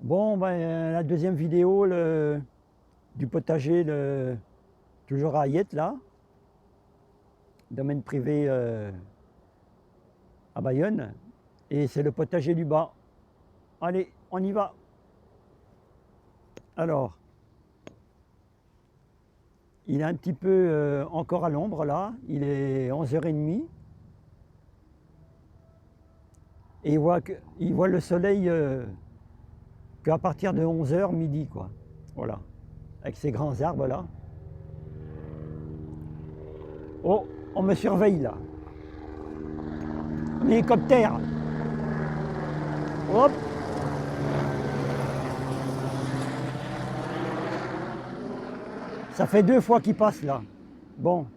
Bon, ben, la deuxième vidéo du potager, toujours à Ayette, là, domaine privé à Bayonne. Et c'est le potager du bas. Allez, on y va. Alors, il est un petit peu encore à l'ombre, là. Il est 11h30. Et il voit le soleil qu'à partir de 11h midi, quoi. Voilà. Avec ces grands arbres, là. Oh, on me surveille, là. Un hélicoptère. Hop. Ça fait 2 fois qu'il passe là. Bon,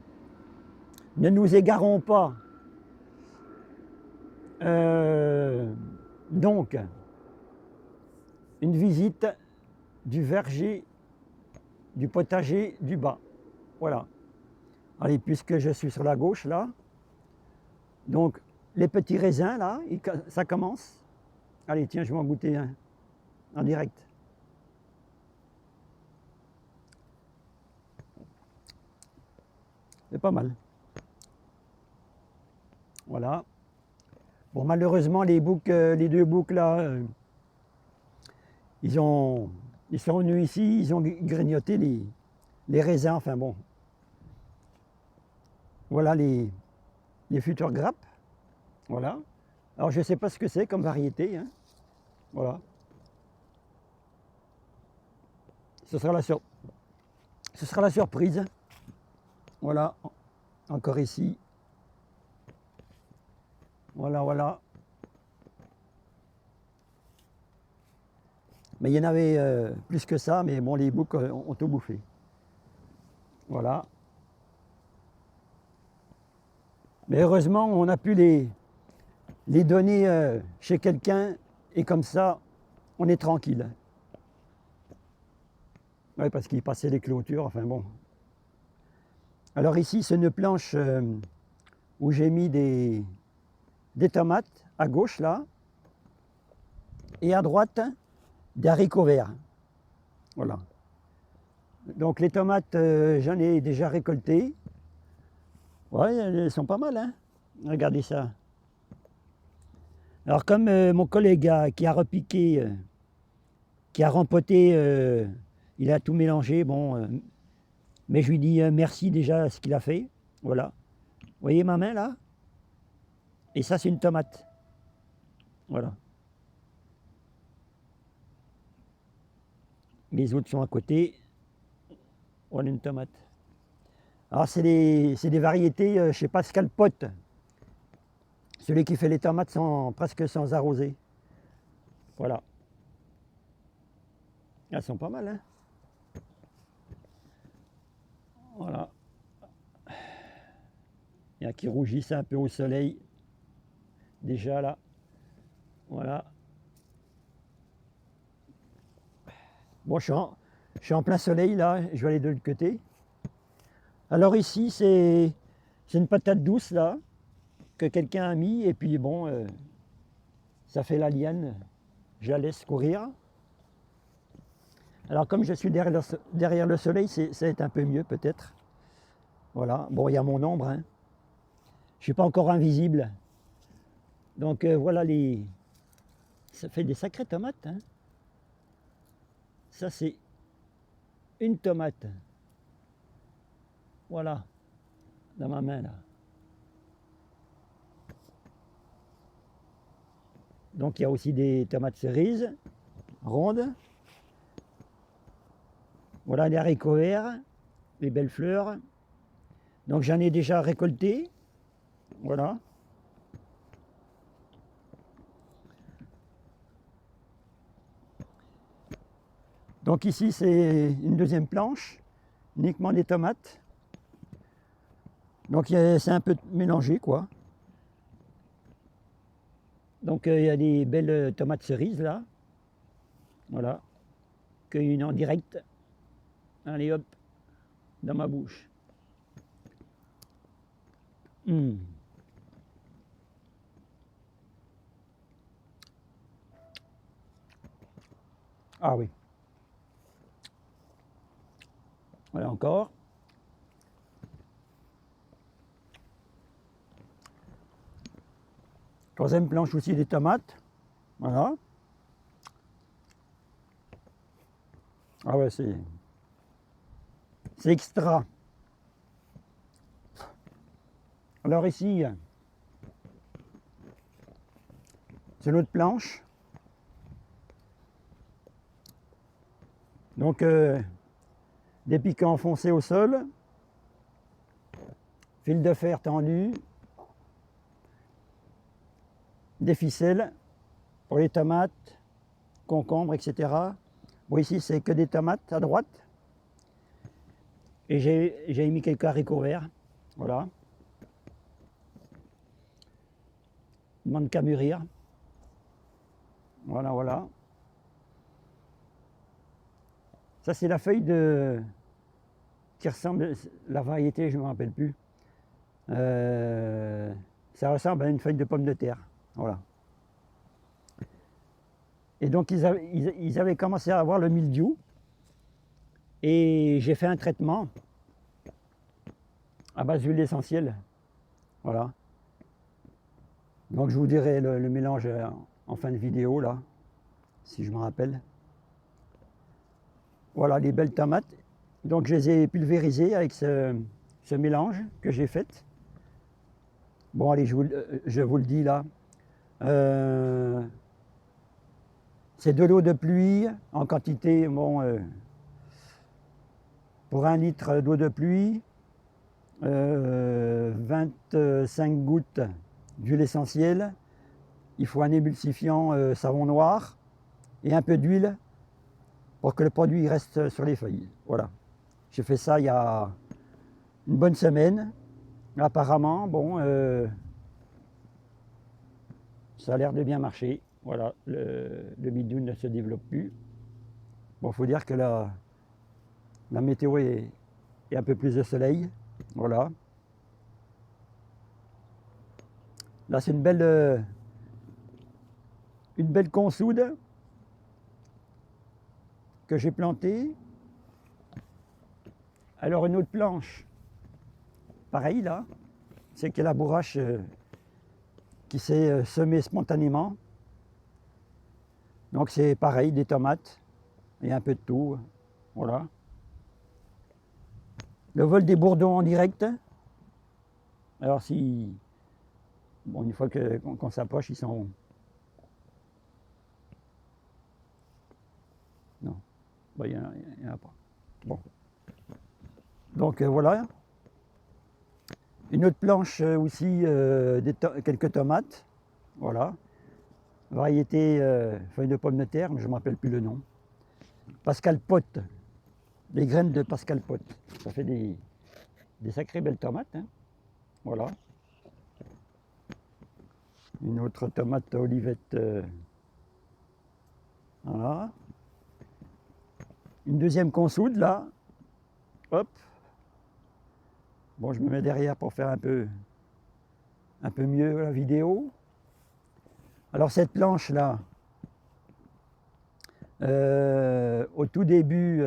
ne nous égarons pas. Euh, donc, une visite du verger, du potager du bas. Voilà. Allez, puisque je suis sur la gauche là, donc les petits raisins là, ça commence. Allez, tiens, je vais en goûter un en direct. C'est pas mal. Voilà. Bon, malheureusement, les deux boucs là, ils sont venus ici, ils ont grignoté les raisins. Enfin bon, voilà les futures grappes. Voilà. Alors je ne sais pas ce que c'est comme variété. Hein. Voilà. Ce sera, ce sera la surprise. Voilà. Encore ici. Voilà, voilà. Mais il y en avait plus que ça, mais bon, les boucs ont tout bouffé. Voilà. Mais heureusement, on a pu les donner chez quelqu'un et comme ça, on est tranquille. Oui, parce qu'il passait les clôtures, enfin bon. Alors ici, c'est une planche où j'ai mis des tomates à gauche, là, et à droite, des haricots verts. Voilà. Donc les tomates, j'en ai déjà récoltées. Ouais, elles sont pas mal, hein. Regardez ça. Alors comme mon collègue qui a repiqué, qui a rempoté, il a tout mélangé, bon, mais je lui dis merci déjà à ce qu'il a fait. Voilà. Vous voyez ma main là? Et ça c'est une tomate. Voilà. Les autres sont à côté. Voilà une tomate. Alors c'est des variétés chez Pascal Pot. Celui qui fait les tomates presque sans arroser. Voilà. Elles sont pas mal, hein? Voilà. Il y en a qui rougissent un peu au soleil. Déjà là. Voilà. Bon, je suis en plein soleil là. Je vais aller de l'autre côté. Alors ici, c'est une patate douce là. Que quelqu'un a mis. Et puis bon, ça fait la liane. Je la laisse courir. Alors comme je suis derrière le soleil, c'est un peu mieux peut-être. Voilà. Bon, il y a mon ombre. Hein. Je ne suis pas encore invisible. Donc voilà les. Ça fait des sacrées tomates. Hein. Ça c'est une tomate. Voilà. Dans ma main là. Donc il y a aussi des tomates cerises rondes. Voilà les haricots verts, les belles fleurs. Donc j'en ai déjà récolté. Voilà. Donc ici c'est une deuxième planche, uniquement des tomates. Donc c'est un peu mélangé quoi. Donc il y a des belles tomates cerises là. Voilà. Cueillies en direct. Allez hop, dans ma bouche. Mmh. Ah oui. Voilà encore. Troisième planche aussi des tomates. Voilà. Ah ouais, c'est extra. Alors ici, c'est notre planche. Donc, des piquants enfoncés au sol, fil de fer tendu, des ficelles pour les tomates, concombres, etc. Bon, ici, c'est que des tomates à droite. Et j'ai mis quelques haricots verts. Voilà. Ils demandent qu'à mûrir. Voilà, voilà. Ça, c'est la feuille de... qui ressemble... La variété, je ne me rappelle plus. Ça ressemble à une feuille de pomme de terre. Voilà. Et donc, ils avaient commencé à avoir le mildiou. Et j'ai fait un traitement à base d'huile essentielle. Voilà. Donc, je vous dirai le mélange en fin de vidéo, là, si je me rappelle. Voilà, les belles tomates. Donc, je les ai pulvérisées avec ce mélange que j'ai fait. Bon, allez, je vous le dis là. C'est de l'eau de pluie en quantité, bon, pour 1 litre d'eau de pluie, 25 gouttes d'huile essentielle. Il faut un émulsifiant savon noir et un peu d'huile pour que le produit reste sur les feuilles. Voilà. J'ai fait ça il y a une bonne semaine. Apparemment, bon, ça a l'air de bien marcher. Voilà, le mildiou ne se développe plus. Bon, il faut dire que la météo est un peu plus de soleil. Voilà. Là, c'est une belle consoude que j'ai plantée. Alors, une autre planche, pareil là, c'est que la bourrache qui s'est semée spontanément. Donc, c'est pareil, des tomates et un peu de tout. Voilà. Le vol des bourdons en direct. Alors, si. Bon, une fois qu'on s'approche, ils sont. Non, il n'y en a pas. Bon. Donc, voilà. Une autre planche aussi, quelques tomates. Voilà. Variété feuille de pomme de terre, mais je ne me rappelle plus le nom. Pascal Pot. Les graines de Pascal Pot. Ça fait des sacrées belles tomates. Hein. Voilà. Une autre tomate olivette. Voilà. Une deuxième consoude là. Hop. Bon, je me mets derrière pour faire un peu mieux la vidéo. Alors cette planche là, au tout début,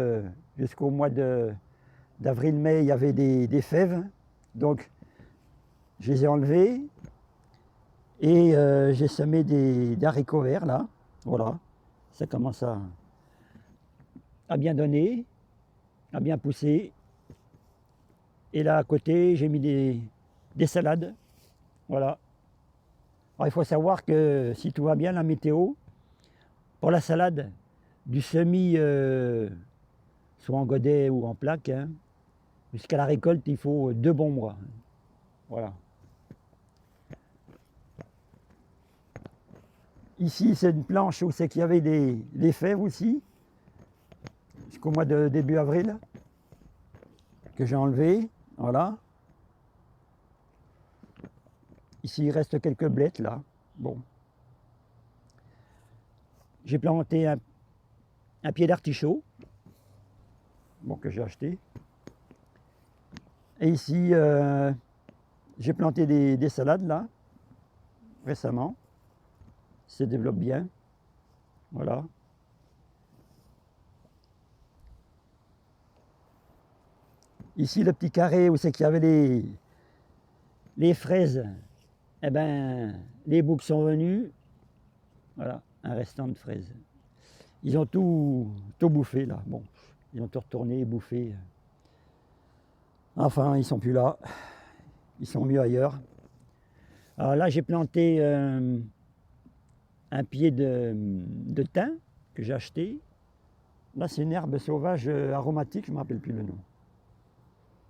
jusqu'au mois d'avril-mai, il y avait des fèves. Donc je les ai enlevées et j'ai semé des haricots verts là. Voilà, ça commence à bien donner, à bien pousser. Et là à côté, j'ai mis des salades. Voilà. Alors, il faut savoir que si tout va bien, la météo, pour la salade, du semis, soit en godet ou en plaque, hein, jusqu'à la récolte, il faut 2 bons mois. Voilà. Ici, c'est une planche où c'est qu'il y avait des fèves aussi, jusqu'au mois de début avril, que j'ai enlevé. Voilà. Ici, il reste quelques blettes, là. Bon. J'ai planté un pied d'artichaut, bon, que j'ai acheté. Et ici, j'ai planté des salades, là, récemment. Ça se développe bien. Voilà. Ici, le petit carré où c'est qu'il y avait les fraises, eh ben, les boucs sont venus. Voilà, un restant de fraises. Ils ont tout bouffé là. Bon, ils ont tout retourné et bouffé. Enfin, ils sont plus là. Ils sont mieux ailleurs. Alors là, j'ai planté un pied de thym que j'ai acheté. Là, c'est une herbe sauvage aromatique, je ne me rappelle plus le nom.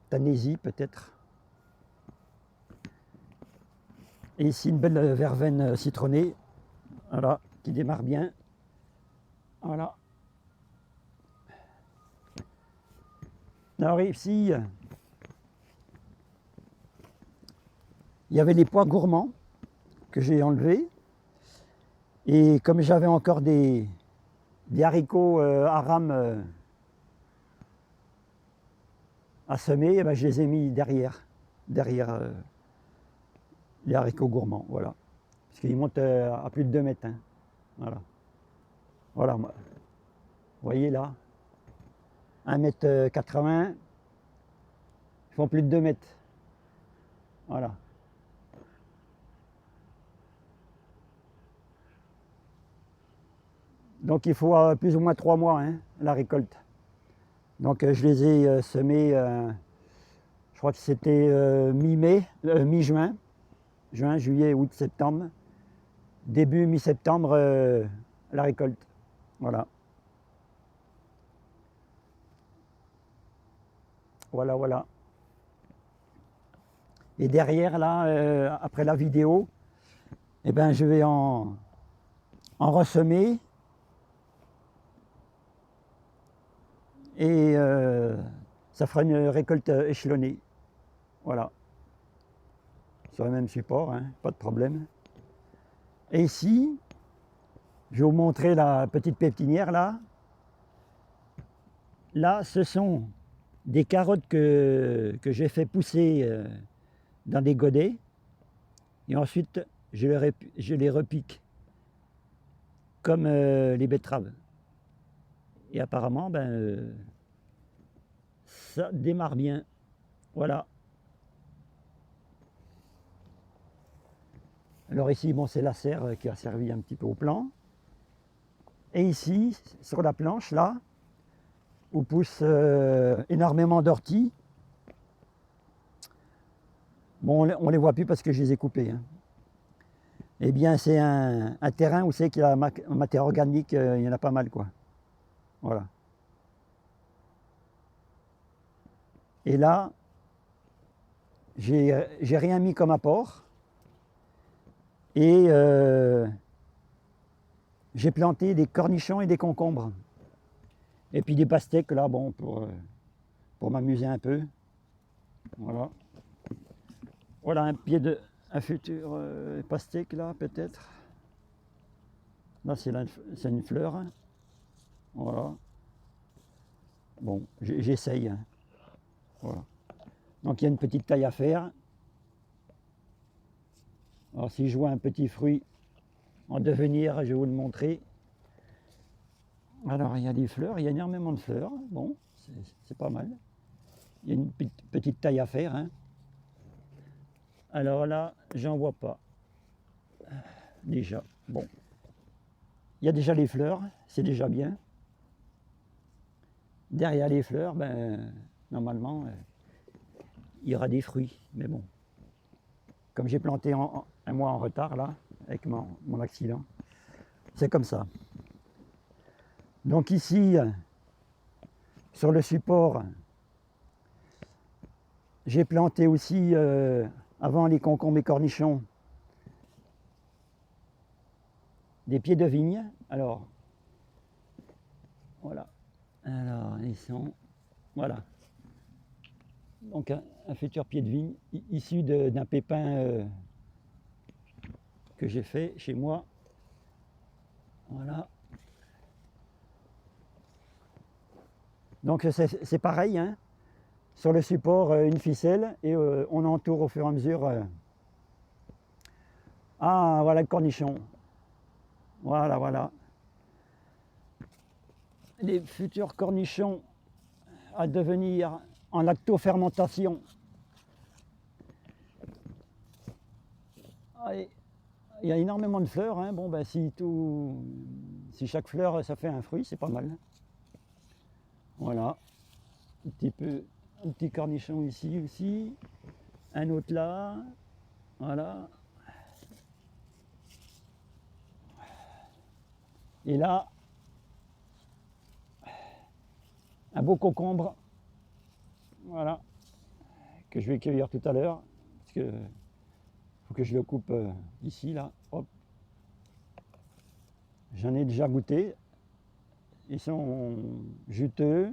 Tanésie peut-être. Et ici, une belle verveine citronnée, voilà, qui démarre bien. Voilà. Alors ici, il y avait les pois gourmands que j'ai enlevés. Et comme j'avais encore des haricots à rame à semer, eh ben, je les ai mis derrière les haricots gourmands, voilà. Parce qu'ils montent à plus de 2 mètres. Hein. Voilà. Voilà. Vous voyez là, 1,80 m, ils font plus de 2 mètres. Voilà. Donc il faut plus ou moins 3 mois hein, la récolte. Donc je les ai semés, je crois que c'était mi-mai, mi-juin, juin, juillet, août, septembre. Début mi-septembre, la récolte. Voilà. Voilà, voilà. Et derrière, là, après la vidéo, eh ben, je vais en ressemer. Et ça fera une récolte échelonnée. Voilà. Sur le même support, hein, pas de problème. Et ici, je vais vous montrer la petite pépinière là. Là, ce sont des carottes que j'ai fait pousser dans des godets. Et ensuite, je les repique comme les betteraves. Et apparemment, ben, ça démarre bien. Voilà. Alors ici, bon, c'est la serre qui a servi un petit peu au plan. Et ici, sur la planche, là, où poussent énormément d'orties. Bon, on ne les voit plus parce que je les ai coupés. Hein. Eh bien, c'est un terrain où c'est qu'il y a la matière organique, il y en a pas mal, quoi. Voilà. Et là, j'ai rien mis comme apport. Et j'ai planté des cornichons et des concombres. Et puis des pastèques, là, bon, pour m'amuser un peu. Voilà. Voilà un futur pastèque, là, peut-être. Là, c'est une fleur. Hein. Voilà. Bon, j'essaye. Hein. Voilà. Donc, il y a une petite taille à faire. Alors, si je vois un petit fruit en devenir, je vais vous le montrer. Alors, il y a des fleurs, il y a énormément de fleurs. Bon, c'est pas mal. Il y a une petite taille à faire. Hein. Alors là, j'en vois pas. Déjà, bon. Il y a déjà les fleurs, c'est déjà bien. Derrière les fleurs, ben, normalement, il y aura des fruits. Mais bon, comme j'ai planté un mois en retard, là, avec mon accident, c'est comme ça. Donc ici, sur le support, j'ai planté aussi, avant les concombres et cornichons, des pieds de vigne. Alors, voilà. Alors, ils sont, voilà. Donc un futur pied de vigne issu d'un pépin que j'ai fait chez moi. Voilà. Donc c'est pareil, hein. Sur le support, une ficelle et on entoure au fur et à mesure. Ah, voilà le cornichon. Voilà, voilà. Les futurs cornichons à devenir en lactofermentation. Allez, il y a énormément de fleurs, hein. Bon, ben, si chaque fleur ça fait un fruit, c'est pas mal. Voilà, un petit cornichon ici aussi, un autre là, voilà. Et là, un beau concombre, voilà, que je vais cueillir tout à l'heure, parce que faut que je le coupe ici, là, hop. J'en ai déjà goûté, ils sont juteux,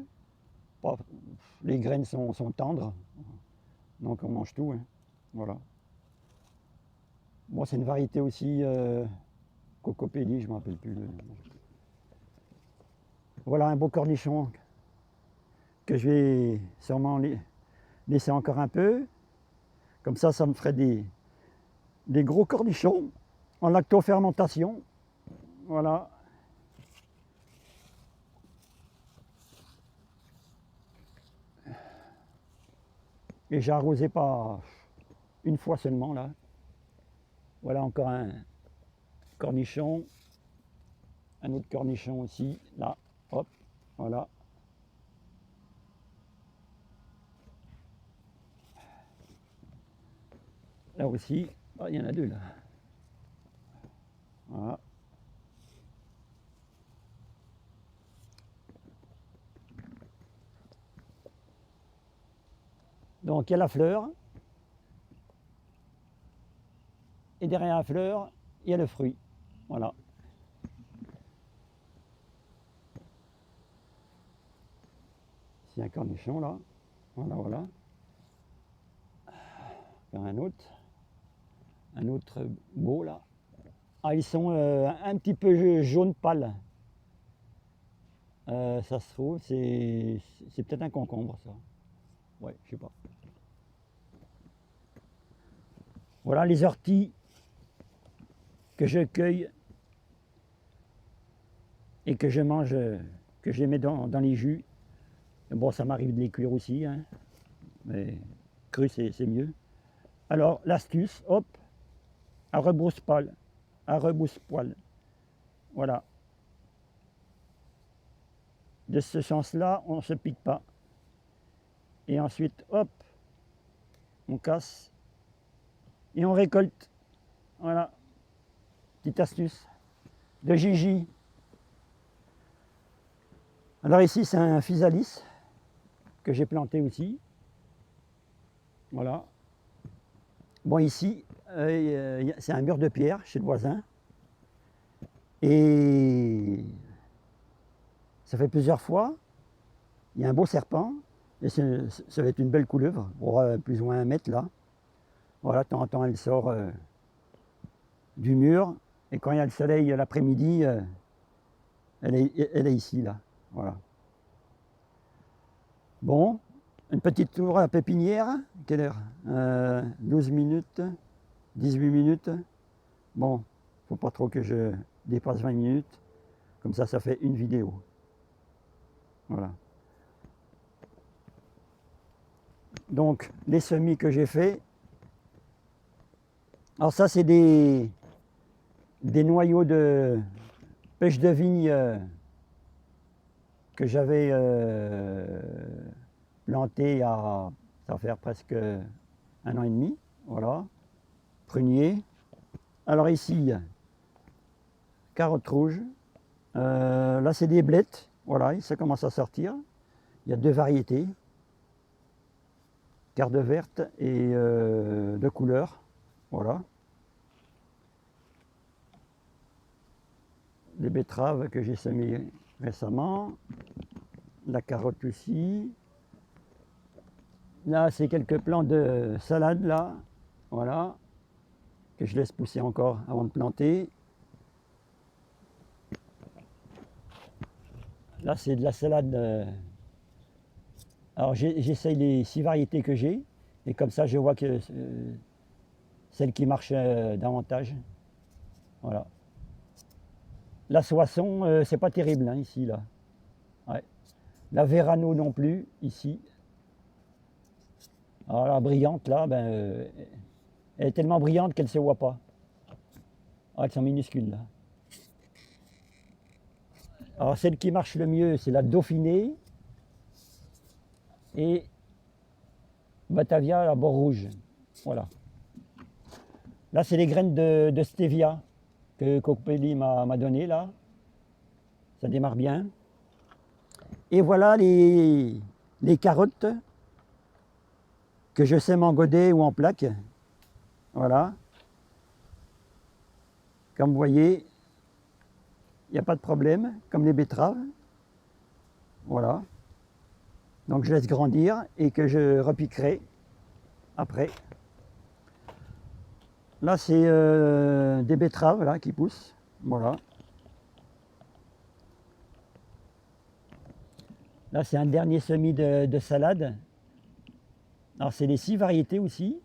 les graines sont tendres, donc on mange tout, hein. Voilà. Bon, c'est une variété aussi cocopédie, je ne me rappelle plus. Voilà un beau cornichon que je vais sûrement laisser encore un peu. Comme ça me ferait des gros cornichons en lactofermentation. Voilà. Et j'ai arrosé pas une fois seulement là. Voilà encore un cornichon. Un autre cornichon aussi, là. Hop, voilà. Là aussi, il y en a deux là. Voilà. Donc il y a la fleur. Et derrière la fleur, il y a le fruit. Voilà. C'est un cornichon là. Voilà, voilà. Un autre. Un autre beau là. Ah, ils sont un petit peu jaune pâle. Ça se trouve, c'est peut-être un concombre ça. Ouais, je sais pas. Voilà les orties que je cueille et que je mange, que je les mets dans les jus. Bon, ça m'arrive de les cuire aussi, hein, mais cru c'est mieux. Alors l'astuce, hop, à rebrousse-poil, à rebrousse-poil. Voilà. De ce sens-là, on ne se pique pas. Et ensuite, hop, on casse et on récolte. Voilà. Petite astuce de Gigi. Alors ici, c'est un physalis que j'ai planté aussi. Voilà. Bon, ici, c'est un mur de pierre chez le voisin. Et ça fait plusieurs fois. Il y a un beau serpent. Et ça va être une belle couleuvre, plus ou moins 1 mètre là. Voilà, de temps en temps, elle sort du mur. Et quand il y a le soleil l'après-midi, elle est ici, là. Voilà. Bon, une petite tour à la pépinière. Quelle heure 12 minutes, 18 minutes. Bon, faut pas trop que je dépasse 20 minutes. Comme ça fait une vidéo. Voilà. Donc, les semis que j'ai fait. Alors ça, c'est des noyaux de pêche de vigne que j'avais planté ça va faire presque 1 an et demi. Voilà. Prunier. Alors ici, carottes rouges. Là, c'est des blettes. Voilà, ça commence à sortir. Il y a 2 variétés. Garde verte et de couleur. Voilà. Les betteraves que j'ai semées récemment. La carotte aussi. Là, c'est quelques plants de salade, là. Voilà. Que je laisse pousser encore avant de planter. Là, c'est de la salade. Alors, j'essaye les 6 variétés que j'ai. Et comme ça, je vois que celle qui marche davantage. Voilà. La Soissons, c'est pas terrible, hein, ici, là. Ouais. La Verano non plus, ici. Alors la brillante là, ben, elle est tellement brillante qu'elle ne se voit pas. Ah, elles sont minuscules là. Alors celle qui marche le mieux, c'est la Dauphinée et Batavia, la bord rouge. Voilà. Là, c'est les graines de stevia que Copelli m'a donné là. Ça démarre bien. Et voilà les carottes que je sème en godet ou en plaque. Voilà. Comme vous voyez, il n'y a pas de problème, comme les betteraves. Voilà. Donc je laisse grandir et que je repiquerai après. Là, c'est des betteraves là, qui poussent. Voilà. Là, c'est un dernier semis de salade. Alors, c'est les 6 variétés aussi.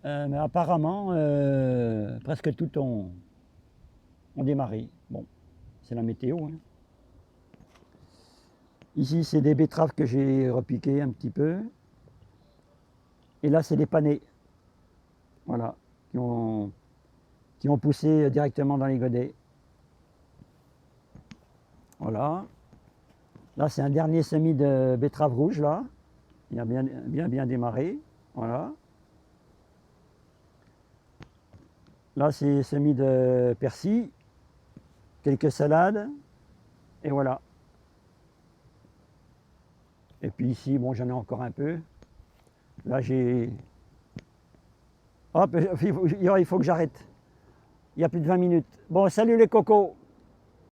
Mais apparemment, presque toutes ont démarré. Bon, c'est la météo. Hein. Ici, c'est des betteraves que j'ai repiquées un petit peu. Et là, c'est des panais. Voilà, qui ont poussé directement dans les godets. Voilà. Là, c'est un dernier semis de betterave rouge, là. Il a bien démarré. Voilà. Là, c'est semis de persil, quelques salades, et voilà. Et puis ici, bon, j'en ai encore un peu. Là, j'ai... Hop, il faut que j'arrête. Il y a plus de 20 minutes. Bon, salut les cocos.